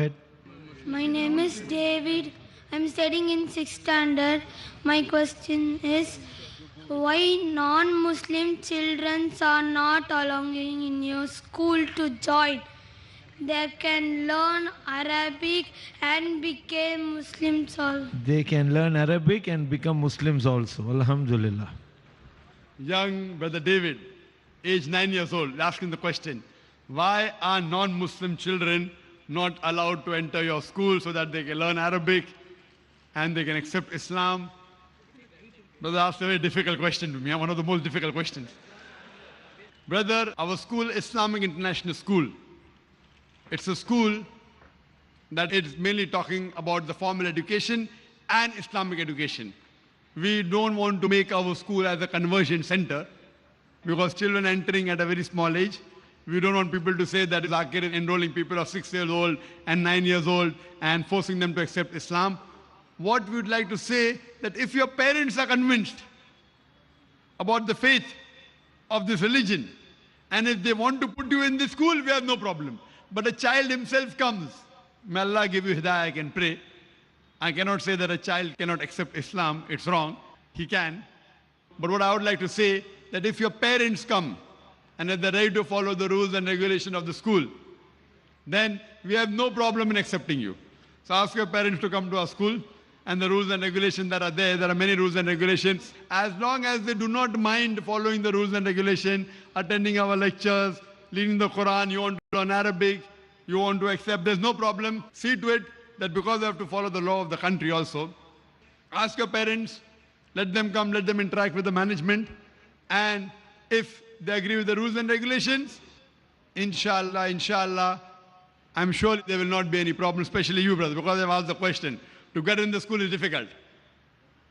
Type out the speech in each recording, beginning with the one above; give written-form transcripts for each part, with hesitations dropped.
Head. My name is David. I'm studying in 6th standard. My question is, why non-Muslim children are not allowing in your school to join? They can learn Arabic and become Muslims also. They can learn Arabic and become Muslims also. Alhamdulillah. Young brother David, age 9 years old, asking the question, why are non-Muslim children not allowed to enter your school so that they can learn Arabic and they can accept Islam? Brother asked a very difficult question to me, one of the most difficult questions. Brother, our school, Islamic International School, it's a school that is mainly talking about the formal education and Islamic education. We don't want to make our school as a conversion center because children entering at a very small age, we don't want people to say that Zakir is enrolling people of 6 years old and 9 years old and forcing them to accept Islam. What we would like to say that if your parents are convinced about the faith of this religion and if they want to put you in this school, we have no problem. But a child himself comes, may Allah give you hidayah, I can pray. I cannot say that a child cannot accept Islam, it's wrong, he can. But what I would like to say, that if your parents come and if they're ready to follow the rules and regulation of the school, then we have no problem in accepting you. So ask your parents to come to our school and the rules and regulations that are there are many rules and regulations. As long as they do not mind following the rules and regulations, attending our lectures, reading the Quran, you want to learn Arabic, you want to accept, there's no problem. See to it that because they have to follow the law of the country also. Ask your parents, let them come, let them interact with the management, and if they agree with the rules and regulations, inshallah, I'm sure there will not be any problem, especially you, brother, because I've asked the question. To get in the school is difficult.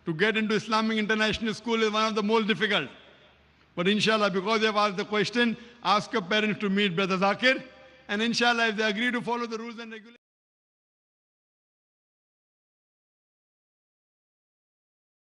To get into Islamic International School is one of the most difficult. But inshallah, because you have asked the question, ask your parents to meet Brother Zakir, and inshallah, if they agree to follow the rules and regulations,